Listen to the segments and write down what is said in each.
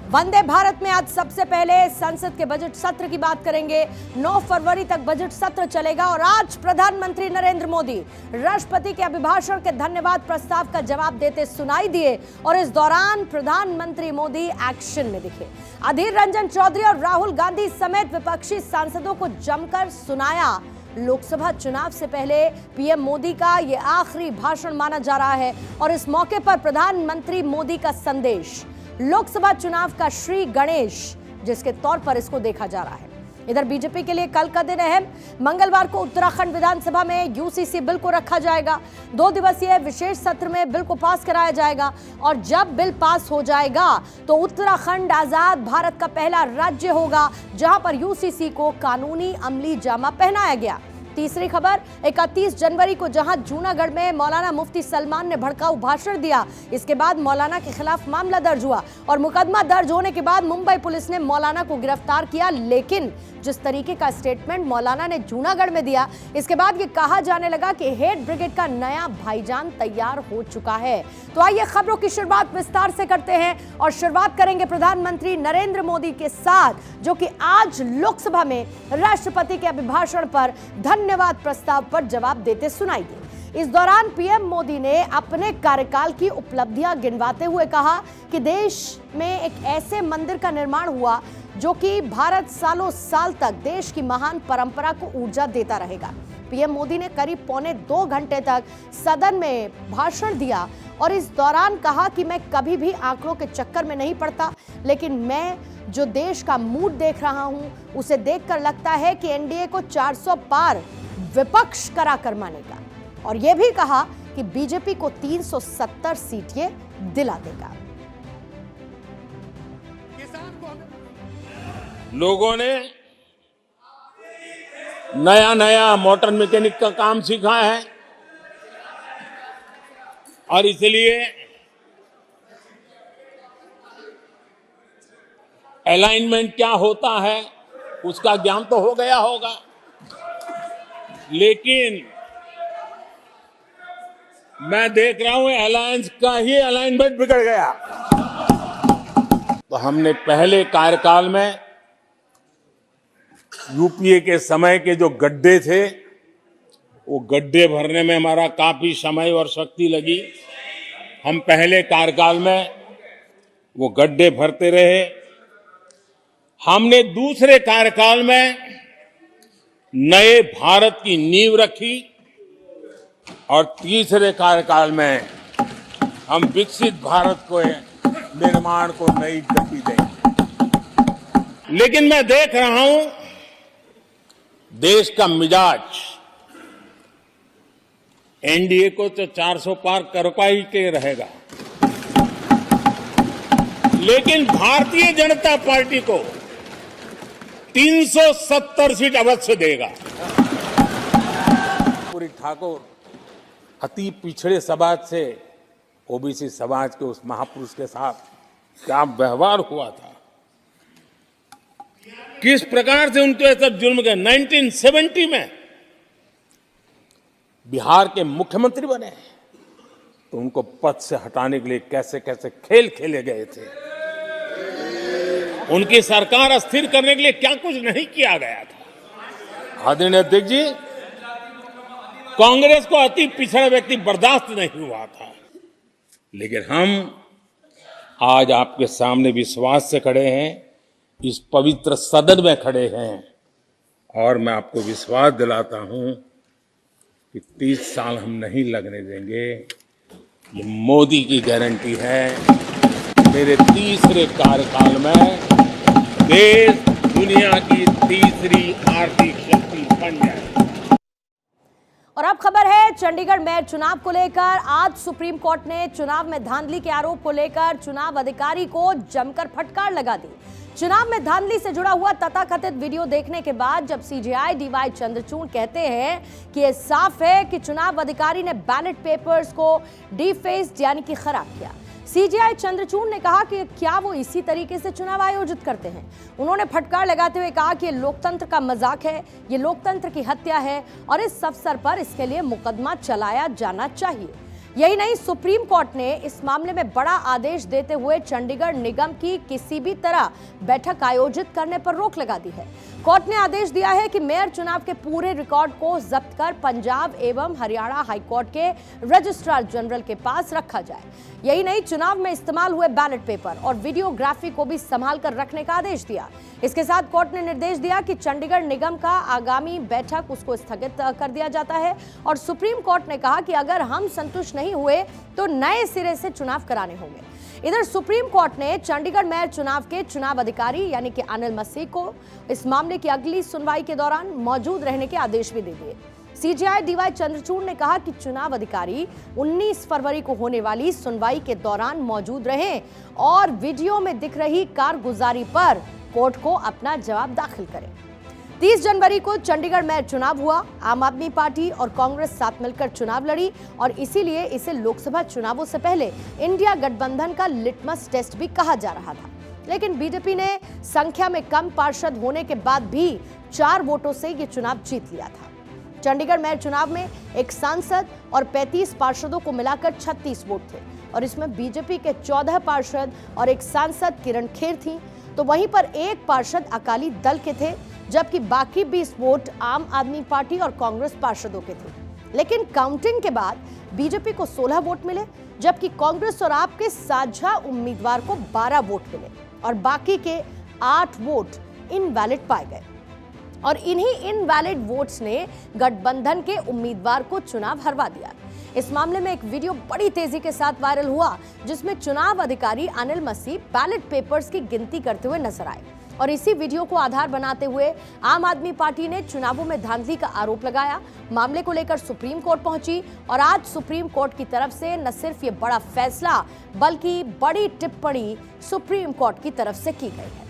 वंदे भारत में आज सबसे पहले संसद के बजट सत्र की बात करेंगे। 9 फरवरी तक बजट सत्र चलेगा और आज प्रधानमंत्री नरेंद्र मोदी राष्ट्रपति के अभिभाषण के धन्यवाद प्रस्ताव का जवाब देते सुनाई दिए और इस दौरान प्रधानमंत्री मोदी एक्शन में दिखे। अधीर रंजन चौधरी और राहुल गांधी समेत विपक्षी सांसदों को जमकर सुनाया। लोकसभा चुनाव से पहले पीएम मोदी का यह आखिरी भाषण माना जा रहा है और इस मौके पर प्रधानमंत्री मोदी का संदेश लोकसभा चुनाव का श्री गणेश जिसके तौर पर इसको देखा जा रहा है। इधर बीजेपी के लिए कल का दिन अहम। मंगलवार को उत्तराखंड विधानसभा में यूसीसी बिल को रखा जाएगा। 2 दिवसीय विशेष सत्र में बिल को पास कराया जाएगा और जब बिल पास हो जाएगा तो उत्तराखंड आजाद भारत का पहला राज्य होगा जहां पर यूसीसी को कानूनी अमली जामा पहनाया गया। तीसरी खबर, 31 जनवरी को जहां जूनागढ़ में मौलाना मुफ्ती सलमान ने भड़काऊ भाषण दिया, इसके बाद मौलाना के खिलाफ मामला दर्ज हुआ और मुकदमा दर्ज होने के बाद मुंबई पुलिस ने मौलाना को गिरफ्तार किया। लेकिन जिस तरीके का स्टेटमेंट मौलाना ने जूनागढ़ में दिया, इसके बाद ये कहा जाने लगा कि हेड ब्रिगेड का नया भाईजान तैयार हो चुका है। तो आइए खबरों की शुरुआत विस्तार से करते हैं और शुरुआत करेंगे प्रधानमंत्री नरेंद्र मोदी के साथ, जो कि आज लोकसभा में राष्ट्रपति के अभिभाषण पर धन्यवाद प्रस्ताव पर जवाब देते सुनाई दिए। इस दौरान पीएम मोदी ने अपने कार्यकाल की उपलब्धियां गिनवाते हुए कहा कि देश में एक ऐसे मंदिर का निर्माण हुआ जो कि भारत सालों साल तक देश की महान परंपरा को ऊर्जा देता रहेगा। पीएम मोदी ने करीब 1.25 घंटे तक सदन में भाषण दिया और इस दौरान कहा कि मैं कभी भी आंकड़ों के चक्कर में नहीं पड़ता, लेकिन मैं जो देश का मूड देख रहा हूं उसे देखकर लगता है कि एनडीए को 400 पार विपक्ष कराकर मानेगा और यह भी कहा कि बीजेपी को 370 सीटें दिला देगा। लोगों ने नया नया मोटर मैकेनिक का काम सीखा है और इसलिए अलाइनमेंट क्या होता है उसका ज्ञान तो हो गया होगा, लेकिन मैं देख रहा हूं अलायंस का ही अलाइनमेंट बिगड़ गया। तो हमने पहले कार्यकाल में यूपीए के समय के जो गड्ढे थे वो गड्ढे भरने में हमारा काफी समय और शक्ति लगी। हम पहले कार्यकाल में वो गड्ढे भरते रहे। हमने दूसरे कार्यकाल में नए भारत की नींव रखी और तीसरे कार्यकाल में हम विकसित भारत को निर्माण को नई गति देंगे। लेकिन मैं देख रहा हूं देश का मिजाज एनडीए को तो 400 पार कर पाई के रहेगा, लेकिन भारतीय जनता पार्टी को 370 सीट अवश्य देगा। पूरी ठाकुर अति पिछड़े समाज से ओबीसी समाज के उस महापुरुष के साथ क्या व्यवहार हुआ था, किस प्रकार से उनके सब जुल्म के 1970 में बिहार के मुख्यमंत्री बने तो उनको पद से हटाने के लिए कैसे कैसे खेल खेले गए थे। उनकी सरकार अस्थिर करने के लिए क्या कुछ नहीं किया गया था। आदरणीय अध्यक्ष जी, कांग्रेस को अति पिछड़ा व्यक्ति बर्दाश्त नहीं हुआ था, लेकिन हम आज आपके सामने विश्वास से खड़े हैं, इस पवित्र सदन में खड़े हैं और मैं आपको विश्वास दिलाता हूं कि 30 साल हम नहीं लगने देंगे। ये मोदी की गारंटी है। मेरे तीसरे कार्यकाल में देश दुनिया की तीसरी आर्थिक शक्ति बन जाए। और अब खबर है चंडीगढ़ मेयर चुनाव को लेकर। आज सुप्रीम कोर्ट ने चुनाव में धांधली के आरोप को लेकर चुनाव अधिकारी को जमकर फटकार लगा दी। चुनाव में धांधली से जुड़ा हुआ तथाकथित वीडियो देखने के बाद जब सीजेआई डीवाई चंद्रचूड़ कहते हैं कि यह साफ है कि चुनाव अधिकारी ने बैलेट पेपर्स को डीफेस्ड यानी कि खराब किया। सीजेआई चंद्रचूड़ ने कहा कि क्या वो इसी तरीके से चुनाव आयोजित करते हैं। उन्होंने फटकार लगाते हुए कहा कि ये लोकतंत्र का मजाक है, ये लोकतंत्र की हत्या है और इस अवसर पर इसके लिए मुकदमा चलाया जाना चाहिए। यही नहीं, सुप्रीम कोर्ट ने इस मामले में बड़ा आदेश देते हुए चंडीगढ़ निगम की किसी भी तरह बैठक आयोजित करने पर रोक लगा दी है। कोर्ट ने आदेश दिया है कि मेयर चुनाव के पूरे रिकॉर्ड को जब्त कर पंजाब एवं हरियाणा हाईकोर्ट के रजिस्ट्रार जनरल के पास रखा जाए। यही नहीं, चुनाव में इस्तेमाल हुए बैलेट पेपर और वीडियोग्राफी को भी संभाल कर रखने का आदेश दिया। इसके साथ कोर्ट ने निर्देश दिया कि चंडीगढ़ निगम का आगामी बैठक उसको स्थगित कर दिया जाता है और सुप्रीम कोर्ट ने कहा कि अगर हम संतुष्ट नहीं हुए तो नए सिरे से चुनाव कराने होंगे। इधर सुप्रीम कोर्ट ने चंडीगढ़ मेयर चुनाव के चुनाव अधिकारी यानी कि अनिल मसीह को इस मामले की अगली सुनवाई के दौरान मौजूद रहने के आदेश भी दे दिए। सीजेआई डीवाई चंद्रचूड़ ने कहा कि चुनाव अधिकारी 19 फरवरी को होने वाली सुनवाई के दौरान मौजूद रहें और वीडियो में दिख रही कारगुजारी पर कोर्ट को अपना जवाब दाखिल करें। 30 जनवरी को चंडीगढ़ मेयर चुनाव हुआ। आम आदमी पार्टी और कांग्रेस साथ मिलकर चुनाव लड़ी और इसीलिए इसे लोकसभा चुनावों से पहले इंडिया गठबंधन का लिटमस टेस्ट भी कहा जा रहा था। लेकिन बीजेपी ने संख्या में कम पार्षद होने के बाद भी 4 वोटों से ये चुनाव जीत लिया था। चंडीगढ़ मेयर चुनाव में एक सांसद और 35 पार्षदों को मिलाकर 36 वोट थे और इसमें बीजेपी के 14 पार्षद और एक सांसद किरण खेर थी, तो वहीं पर एक पार्षद अकाली दल के थे, जबकि बाकी 20 वोट आम आदमी पार्टी और कांग्रेस पार्षदों के थे। लेकिन काउंटिंग के बाद बीजेपी को 16 वोट मिले, जबकि कांग्रेस और आप के साझा उम्मीदवार को 12 वोट मिले और बाकी के 8 वोट इनवैलिड पाए गए और इन्हीं इनवैलिड वोट्स ने गठबंधन के उम्मीदवार को चुनाव हरवा दिया। इस मामले में एक वीडियो बड़ी तेजी के साथ वायरल हुआ जिसमें चुनाव अधिकारी अनिल मसीह बैलेट पेपर्स की गिनती करते हुए नजर आए और इसी वीडियो को आधार बनाते हुए आम आदमी पार्टी ने चुनावों में धांधली का आरोप लगाया। मामले को लेकर सुप्रीम कोर्ट पहुंची और आज सुप्रीम कोर्ट की तरफ से न सिर्फ ये बड़ा फैसला बल्कि बड़ी टिप्पणी सुप्रीम कोर्ट की तरफ से की गई है।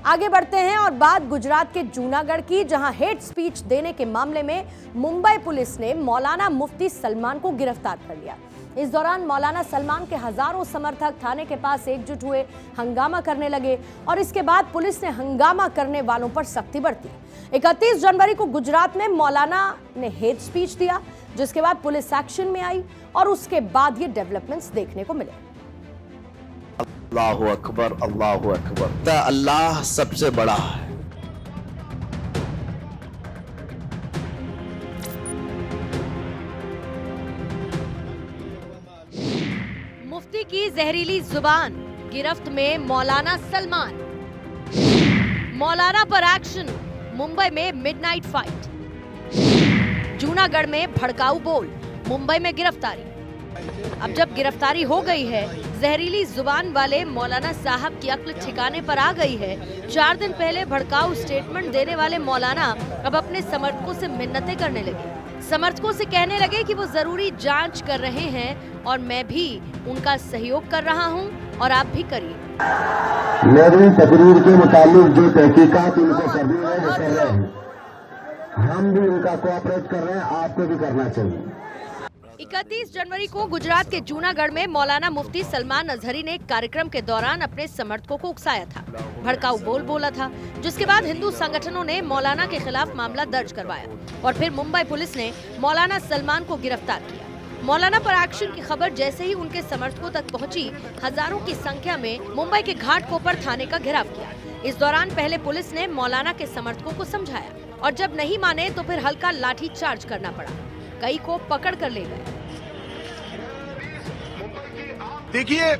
आगे बढ़ते हैं और बात गुजरात के जूनागढ़ की, जहां हेट स्पीच देने के मामले में मुंबई पुलिस ने मौलाना मुफ्ती सलमान को गिरफ्तार कर लिया। इस दौरान मौलाना सलमान के हजारों समर्थक थाने के पास एकजुट हुए हंगामा करने लगे और इसके बाद पुलिस ने हंगामा करने वालों पर सख्ती बरती। 31 जनवरी को गुजरात में मौलाना ने हेट स्पीच दिया, जिसके बाद पुलिस एक्शन में आई और उसके बाद ये डेवलपमेंट्स देखने को मिले। अल्लाहु अकबर, अल्लाहु अकबर। अल्लाह सबसे बड़ा है। मुफ्ती की जहरीली जुबान, गिरफ्त में मौलाना सलमान। मौलाना पर एक्शन, मुंबई में मिडनाइट फाइट। जूनागढ़ में भड़काऊ बोल, मुंबई में गिरफ्तारी। अब जब गिरफ्तारी हो गई है, जहरीली जुबान वाले मौलाना साहब की अक्ल ठिकाने पर आ गई है। 4 दिन पहले भड़काऊ स्टेटमेंट देने वाले मौलाना अब अपने समर्थकों से मिन्नतें करने लगे। समर्थकों से कहने लगे कि वो जरूरी जांच कर रहे हैं और मैं भी उनका सहयोग कर रहा हूं और आप भी करिए। मेरी तकरीर के मुताबिक जो तहकीकात उनको करनी है वो कर रहे हैं, हम भी उनका कोऑपरेट कर रहे हैं, आपको भी करना चाहिए। 31 जनवरी को गुजरात के जूनागढ़ में मौलाना मुफ्ती सलमान अजहरी ने एक कार्यक्रम के दौरान अपने समर्थकों को उकसाया था, भड़काऊ बोल बोला था, जिसके बाद हिंदू संगठनों ने मौलाना के खिलाफ मामला दर्ज करवाया और फिर मुंबई पुलिस ने मौलाना सलमान को गिरफ्तार किया। मौलाना पर एक्शन की खबर जैसे ही उनके समर्थकों तक पहुंची, हजारों की संख्या में मुंबई के घाटकोपर थाने का घेराव किया। इस दौरान पहले पुलिस ने मौलाना के समर्थकों को समझाया और जब नहीं माने तो फिर हल्का लाठी चार्ज करना पड़ा, कई को पकड़ कर ले गए। देखिए,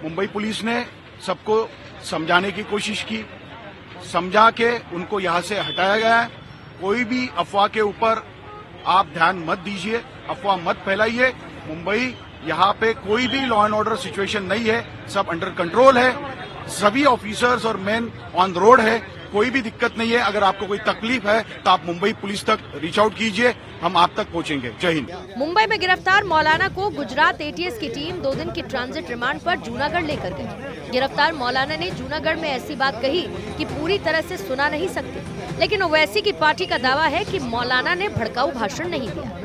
मुंबई पुलिस ने सबको समझाने की कोशिश की, समझा के उनको यहां से हटाया गया है। कोई भी अफवाह के ऊपर आप ध्यान मत दीजिए, अफवाह मत फैलाइए। मुंबई यहाँ पे कोई भी लॉ एंड ऑर्डर सिचुएशन नहीं है, सब अंडर कंट्रोल है, सभी ऑफिसर्स और मैन ऑन द रोड है, कोई भी दिक्कत नहीं है। अगर आपको कोई तकलीफ है तो आप मुंबई पुलिस तक रीच आउट कीजिए, हम आप तक पहुंचेंगे। जय हिंद। मुंबई में गिरफ्तार मौलाना को गुजरात एटीएस की टीम 2 दिन की ट्रांजिट रिमांड पर जूनागढ़ लेकर गई। गिरफ्तार मौलाना ने जूनागढ़ में ऐसी बात कही कि पूरी तरह से सुना नहीं सकते, लेकिन ओवैसी की पार्टी का दावा है कि मौलाना ने भड़काऊ भाषण नहीं दिया।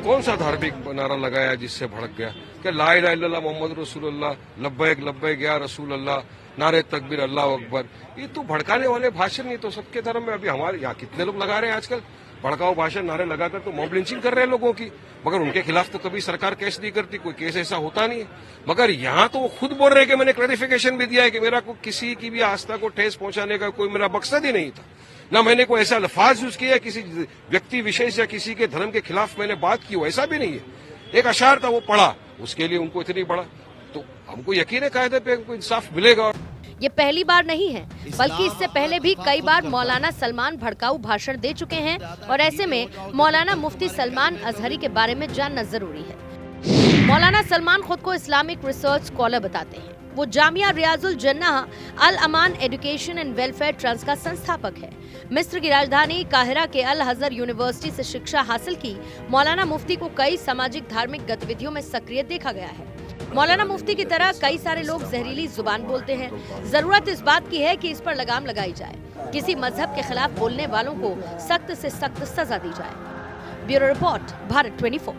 कौन सा धार्मिक नारा लगाया जिससे भड़क गया कि ला इलाहा इल्लल्लाह मोहम्मद रसूलुल्लाह, लब्बैक लब्बैक या रसूल अल्लाह, नारे तकबीर अल्लाह अकबर। ये तो भड़काने वाले भाषण नहीं तो सबके धर्म में अभी हमारे यहाँ कितने लोग लगा रहे हैं आजकल। भड़काऊ भाषण नारे लगाकर तो मॉब लिंचिंग कर रहे हैं लोगों की, मगर उनके खिलाफ तो कभी सरकार केस नहीं करती, कोई केस ऐसा होता नहीं है। मगर यहाँ तो वो खुद बोल रहे हैं कि मैंने क्लैरिफिकेशन भी दिया है कि मेरा को किसी की भी आस्था को ठेस पहुंचाने का कोई मेरा मकसद ही नहीं था, ना मैंने कोई ऐसा अल्फाज यूज किया किसी व्यक्ति विशेष या किसी के धर्म के खिलाफ मैंने बात की हो, ऐसा भी नहीं है। एक अशार था वो पढ़ा, उसके लिए उनको इतनी बड़ा, तो हमको यकीन है कायदे पे हमको इंसाफ मिलेगा। ये पहली बार नहीं है, बल्कि इससे पहले भी कई बार मौलाना सलमान भड़काऊ भाषण दे चुके हैं और ऐसे में मौलाना मुफ्ती सलमान अजहरी के बारे में जानना जरूरी है। मौलाना सलमान खुद को इस्लामिक रिसर्च स्कॉलर बताते हैं। वो जामिया रियाजुल जन्नह अल अमान एजुकेशन एंड वेलफेयर ट्रस्ट का संस्थापक है। मिस्र की राजधानी काहिरा के अल हज़र यूनिवर्सिटी से शिक्षा हासिल की मौलाना मुफ्ती को कई सामाजिक धार्मिक गतिविधियों में सक्रिय देखा गया है। मौलाना मुफ्ती की तरह कई सारे लोग जहरीली जुबान बोलते हैं। जरूरत इस बात की है कि इस पर लगाम लगाई जाए, किसी मजहब के खिलाफ बोलने वालों को सख्त से सख्त सजा दी जाए। Bureau report, Bharat 24।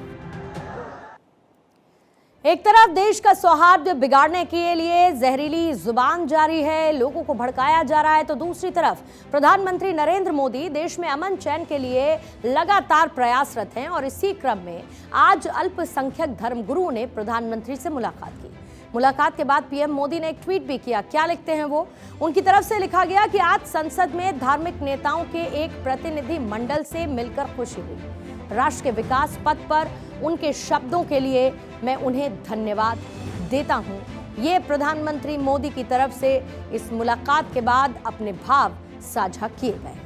एक तरफ देश का सौहार्द बिगाड़ने के लिए जहरीली जुबान जारी है, लोगों को भड़काया जा रहा है, तो दूसरी तरफ प्रधानमंत्री नरेंद्र मोदी देश में अमन चैन के लिए लगातार प्रयासरत हैं और इसी क्रम में आज अल्पसंख्यक धर्मगुरुओं ने प्रधानमंत्री से मुलाकात की। मुलाकात के बाद पीएम मोदी ने एक ट्वीट भी किया। क्या लिखते हैं वो? उनकी तरफ से लिखा गया कि आज संसद में धार्मिक नेताओं के एक प्रतिनिधि मंडल से मिलकर खुशी हुई। राष्ट्र के विकास पथ पर उनके शब्दों के लिए मैं उन्हें धन्यवाद देता हूं। ये प्रधानमंत्री मोदी की तरफ से इस मुलाकात के बाद अपने भाव साझा किए गए।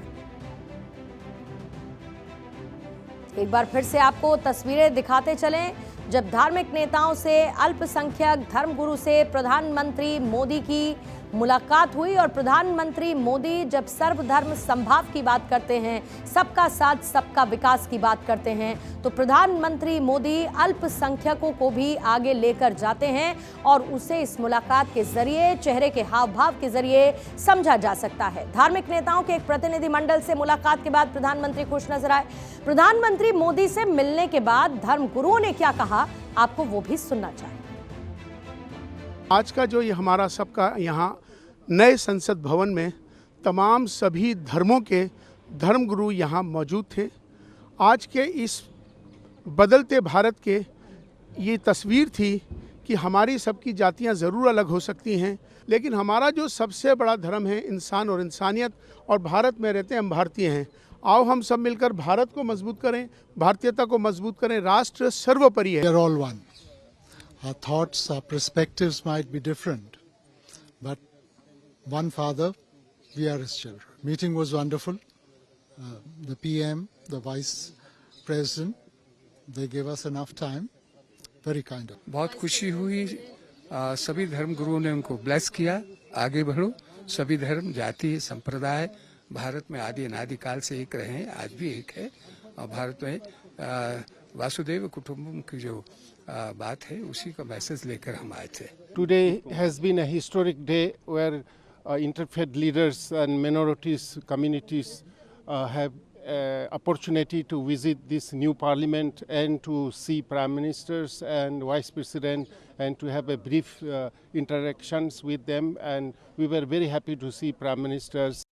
एक बार फिर से आपको तस्वीरें दिखाते चलें, जब धार्मिक नेताओं से अल्पसंख्यक धर्मगुरु से प्रधानमंत्री मोदी की मुलाकात हुई और प्रधानमंत्री मोदी जब सर्वधर्म समभाव की बात करते हैं, सबका साथ सबका विकास की बात करते हैं, तो प्रधानमंत्री मोदी अल्पसंख्यकों को भी आगे लेकर जाते हैं और उसे इस मुलाकात के जरिए, चेहरे के हाव भाव के जरिए समझा जा सकता है। धार्मिक नेताओं के एक प्रतिनिधि मंडल से मुलाकात के बाद प्रधानमंत्री खुश नजर आए। प्रधानमंत्री मोदी से मिलने के बाद धर्मगुरुओं ने क्या कहा, आपको वो भी सुनना चाहिए। आज का जो ये हमारा सबका यहाँ नए संसद भवन में तमाम सभी धर्मों के धर्मगुरु यहाँ मौजूद थे। आज के इस बदलते भारत के ये तस्वीर थी कि हमारी सबकी जातियाँ ज़रूर अलग हो सकती हैं, लेकिन हमारा जो सबसे बड़ा धर्म है इंसान और इंसानियत, और भारत में रहते हैं हम भारतीय हैं। आओ हम सब मिलकर भारत को मजबूत करें, भारतीयता को मजबूत करें। राष्ट्र सर्वोपरि है। We are all one. Our thoughts, our perspectives might be different, but one Father, we are His children. Meeting was wonderful. The PM, the Vice President, they gave us enough time. Very kind of. बहुत खुशी हुई, सभी धर्म गुरुओं ने उनको bless किया, आगे बढ़ो। सभी धर्म, जाति, संप्रदाय भारत में आदि अनादि काल से एक रहे हैं, आज भी एक है। और भारत में वासुदेव कुटुंबम की जो बात है, उसी का मैसेज लेकर हम आए थे। Today has been a historic day where interfaith leaders and minorities communities have opportunity to visit this new parliament and to see prime ministers and vice president and to have a brief interactions with them, and we were very happy to see prime ministers